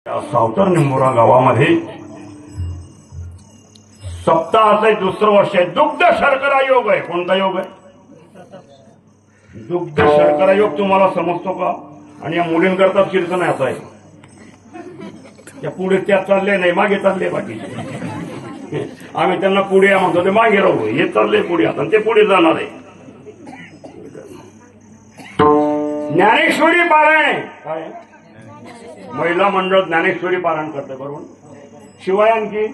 सावतर निंबोरा गावामध्ये सप्ताहाचं दुसरं वर्ष आहे. दुग्ध शर्करा योग आहे. कोणता योग आहे? दुग्ध शर्करा योग. तुम्हाला समजतो का? आणि या मुलींकरता कीर्तन याचा आहे. त्या पुढे त्या चालले नाही, मागे चालले बाकीचे. आम्ही त्यांना पुढे म्हणतो, ते मागे राहू. हे चालले पुढे, आता ते पुढे जाणार आहे. ज्ञानेश्वरी पारायण आहे. काय महिला मंडळ ज्ञानेश्वरी पारायण करते, बरोबर. शिवाय आणखी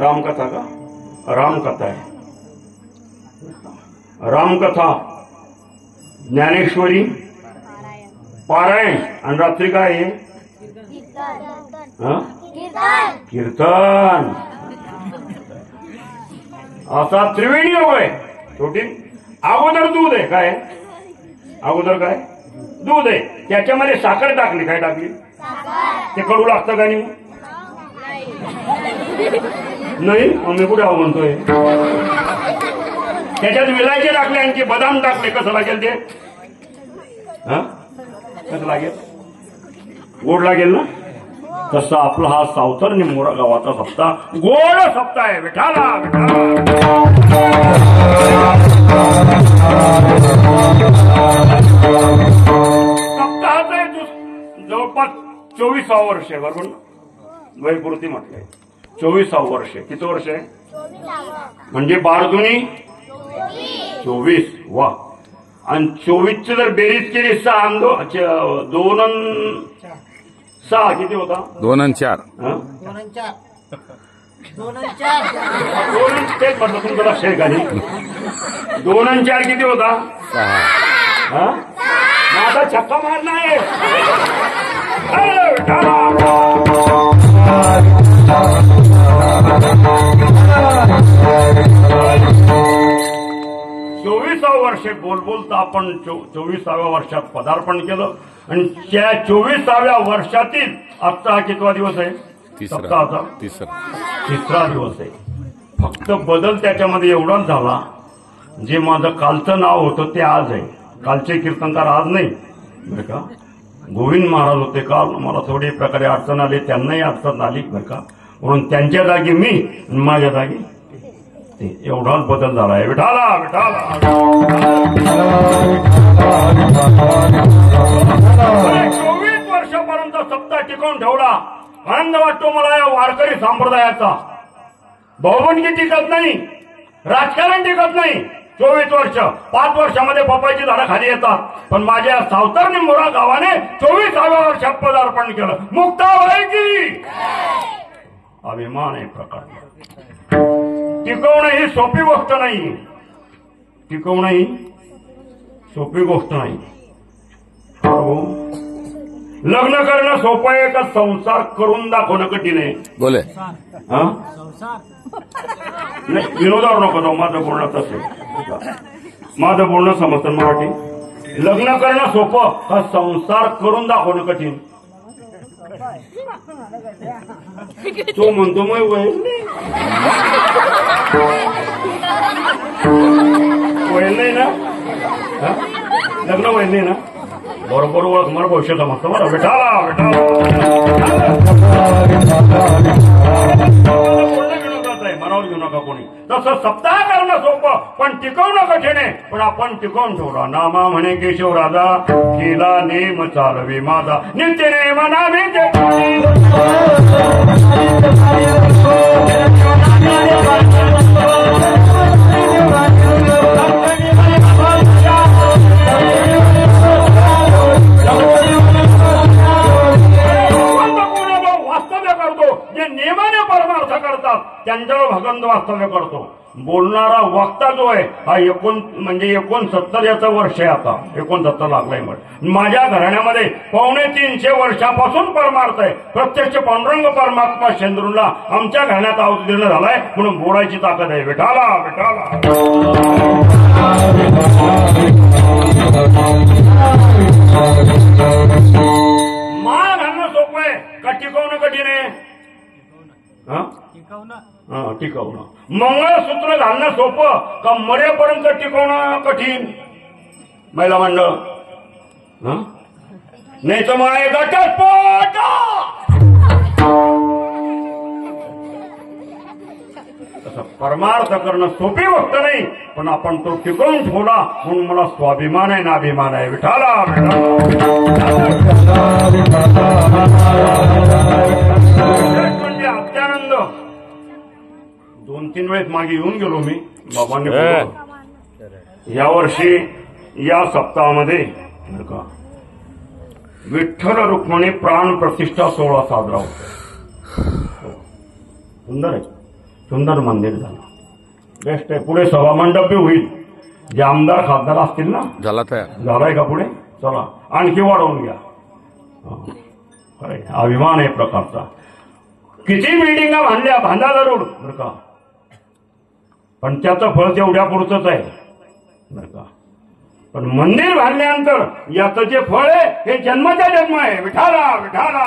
रामकथा का? रामकथा आहे. रामकथा, ज्ञानेश्वरी पारायण, आणि रात्री काय आहे? कीर्तन. असा त्रिवेणी योग आहे. छोटी अगोदर दूध आहे. काय अगोदर? काय दूध आहे. त्याच्यामध्ये साखर टाकली. काय टाकली? ते कडू लागतं का? नाही, मी कुठे आहो म्हणतोय. त्याच्यात विलायचे टाकले, आणखी बदाम टाकले. कसं लागेल ते? कसं लागेल? गोड लागेल ना? तसं आपला हा सावतर निंबोरा गावाचा सप्ताह गोड सप्ताह आहे. विठाला सप्ताहाचं जवळपास 24वा वर्ष आहे, बरोबर. वयपूर्ती म्हटलंय 24वा वर्ष आहे. किती वर्ष आहे? म्हणजे 12 24. वा. आणि 24ची जर बेरीज केली 2 आणि 6 किती होता? 2 आणि 4. 2 तेच म्हटलं, तुमचं लक्ष आहे का? 2 आणि 4 किती होता? 6. माझा छक्का मारला आहे. 24वा वर्ष बोलता आपण 24व्या वर्षात पदार्पण केलं. आणि त्या 24व्या वर्षातील आजचा कितवा दिवस आहे? सप्ताहाचा तिसरा दिवस आहे. फक्त बदल त्याच्यामध्ये एवढाच झाला, जे माझं कालचं नाव होतं ते आज आहे. कालचे कीर्तनकार आज नाही, बरं का. गोविंद महाराज होते काल. मला थोडे प्रकारे अडचण आली, त्यांनाही अडचण आली, बरं का. म्हणून त्यांच्या जागी मी आणि माझ्या जागी ते, एवढाच बदल झाला आहे. विठाला विठाला. 24 वर्षापर्यंत सप्ताह टिकवून ठेवला. आनंद वाटतो मला या वारकरी संप्रदायाचा. भाऊबंदकी टिकत नाही, राजकारण टिकत नाही. 24 वर्ष, 5 वर्षामध्ये पपईची झाडं खाली येतात. पण माझ्या सावतर निंबोरा गावाने 24व्या वर्षात पदार्पण केलं. मुक्ताबाईची अभिमान आहे. प्रकार टिकवणं ही सोपी गोष्ट नाही. टिकवणं ही सोपी गोष्ट नाही. लग्न करणं सोपं आहे का संसार करून दाखवणं कठीण आहे? बोले. नाही, विनोदावर नको जाऊ. माझं बोलणं तसं, माझं बोलणं समजतं मराठी. लग्न करणं सोपं का संसार करून दाखवणं कठीण? तो म्हणतो मग वैल नाही ना, लग्न वैल नाही ना. बरोबर ओळख मला भविष्य समजतं मला. विठाला मनावर घेऊ नका कोणी. तसं सप्ताह करणं सोपं पण टिकवणं कठीण आहे. पण आपण टिकवून ठेवला. नामा म्हणे केशव राजा, केला नेम चालवी माझा, नित्य नेम नामे वास्तव्य करतो. जे नियमाने परमार्थ करतात त्यांच्यावर भगवंत वास्तव्य करतो. बोलणारा वक्ता जो आहे हा 69 याचं वर्ष आहे. आता 69 लागलाय. माझ्या घराण्यामध्ये 350 वर्षापासून परमार्थ आहे. प्रत्यक्ष पांडुरंग परमात्मा शेंद्रूला आमच्या घराण्यात अवतीर्ण झालाय. म्हणून बोलायची ताकद आहे. विठाला विठाला. माळ घालणं सोपं आहे का टिकवणं कठीण आहे? टिकवणं. मंगळसूत्र घालणं सोपं का मरेपर्यंत टिकवणं कठीण? महिला मंडळ नाही तर माये घटस्फोट. तसं परमार्थ करणं सोपी गोष्ट नाही, पण आपण तो टिकवून ठेवला म्हणून मला स्वाभिमान आहे ना अभिमान आहे. विठाला म्हणजे अत्यानंद 2-3 वेळेस मागे येऊन गेलो मी बाबांनी. यावर्षी या सप्ताहामध्ये विठ्ठल रुक्मिणी प्राण प्रतिष्ठा सोहळा साजरा होतो. सुंदर आहे, सुंदर मंदिर झालं, बेस्ट आहे. पुढे सभामंडप बी होईल. जे आमदार खासदार असतील ना, झालाय का पुढे? चला आणखी वाढवून घ्या. अभिमान आहे प्रकारचा. किती बिल्डिंगा बांधा जरूर बरं का, पण त्याचं फळ तेवढ्या पुरतच आहे बरं का. पण मंदिर बांधल्यानंतर याचं जे फळ आहे हे जन्मच्या जन्म आहे. विठाला विठाला.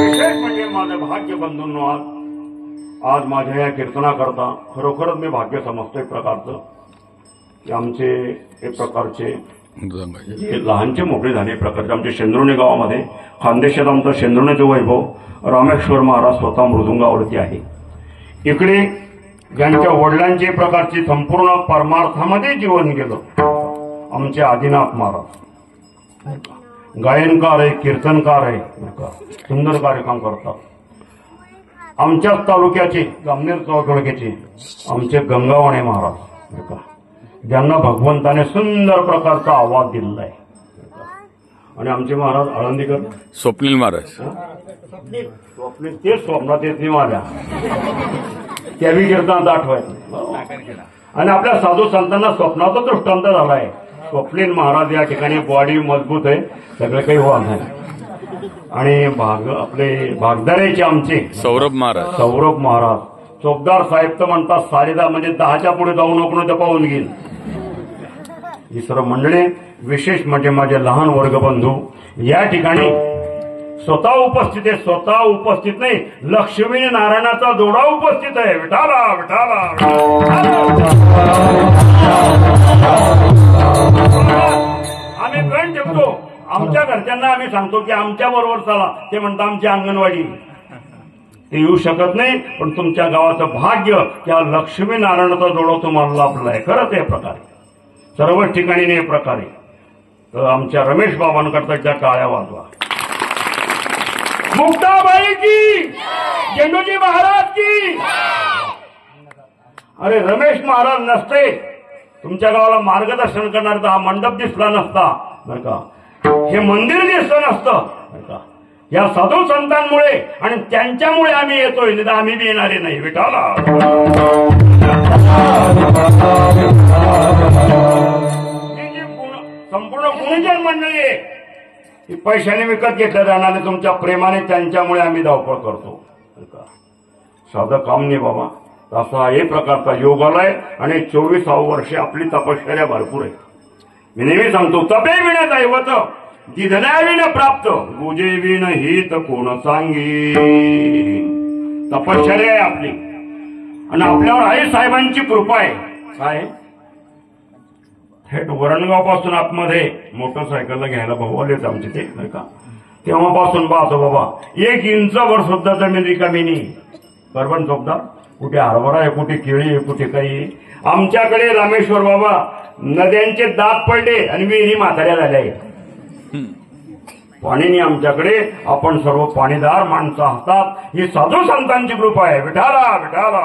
विशेष म्हणजे माझं भाग्य बंधूंनो, आज माझ्या या कीर्तनाकरता खरोखरच मी भाग्य समजतो एक प्रकारचं, की आमचे एक प्रकारचे लहानचे मोठे झाले प्रकारचे आमच्या शेंद्रुणे गावामध्ये खानदेशात आमचं शेंद्रुणेचं वैभव रामेश्वर महाराज स्वतः मृदुंगावरती आहे. इकडे ज्यांच्या वडिलांची प्रकारची संपूर्ण परमार्थामध्ये जीवन गेलं आमचे आदिनाथ महाराज. गायनकार आहे, कीर्तनकार आहे, सुंदर कार्यक्रम करतात. आमच्याच तालुक्याचे जामनेर तालुक्याचे आमचे गंगावणे महाराज, ज्यांना भगवंताने सुंदर प्रकारचा आवाज दिलेला आहे. आणि आमचे महाराज आळंदीकर स्वप्नील महाराज, स्वप्नील तेच स्वप्नात येत नाही माझ्या, त्या बी कीर्तनात आठवायचं. आणि आपल्या साधू संतांना स्वप्नाचा दृष्टांत झालाय. स्वप्नील महाराज या ठिकाणी बॉडी मजबूत आहे, सगळं काही होत नाही. आणि आपले भागदारेचे आमचे सौरभ महाराज चोपदार साहेब तर म्हणतात 10:30 म्हणजे 10च्या पुढे जाऊ नको तर पाहून घेईल. ही सर्व मंडळी, विशेष म्हणजे माझे लहान वर्गबंधू या ठिकाणी स्वतः उपस्थित आहे. स्वतः उपस्थित नाही, लक्ष्मी नारायणाचा जोडा उपस्थित आहे. विठाला विठाला. आम्ही गण ठेवतो. आमच्या घरच्यांना आम्ही सांगतो की आमच्या बरोबर चला, ते म्हणतात आमची अंगणवाडी. ते येऊ शकत नाही, पण तुमच्या गावाचं भाग्य त्या लक्ष्मी नारायणाचा जोडा तुम्हाला लाभला आहे. खरंच या प्रकारे सर्व ठिकाणी नाही प्रकारे. तर आमच्या रमेश बाबांकरता त्या टाळ्या वाजवा. मुक्ताबाई की, झेंडूजी महाराज की. अरे रमेश महाराज नसते तुमच्या गावाला मार्गदर्शन करणारा हा मंडप दिसला नसता बरं का, हे मंदिर दिसलं नसतं बरं का. या साधू संतांमुळे आणि त्यांच्यामुळे आम्ही येतोय, नाही तर आम्ही बी येणारे नाही. विठाला. संपूर्ण गुणजन मंडळी आहे, ही पैशाने विकत घेतल्या जाणारे तुमच्या प्रेमाने, त्यांच्यामुळे आम्ही धावपळ करतो. साधं काम नाही बाबा. असा एक प्रकारचा योग आलाय आणि 24 वर्षे आपली तपश्चर्या भरपूर आहे. मी नेहमी सांगतो, तपे विण दैवत दिधनाविण प्राप्त, गुजे विण हित कोण सांगी. तपश्चर्या आहे आपली आणि आपल्यावर आई साहेबांची कृपा आहे. काय थेट वरणगाव पासून आतमध्ये मोटरसायकलला घ्यायला भाऊ आलेच आमचे ते नाही का, तेव्हापासून पाहतो बाबा 1 इंचवर सुद्धा जमीन रिकामी नाही. बरोबर चोपदार, कुठे हरभरा आहे, कुठे केळी आहे, कुठे काही आहे. आमच्याकडे रामेश्वर बाबा नद्यांचे दात पडले आणि विहिरी म्हाताऱ्या झाल्या आहेत. पाणी नाही आमच्याकडे. आपण सर्व पाणीदार माणसं असतात. ही साधू संतांची कृपा आहे. विठाला विठाला.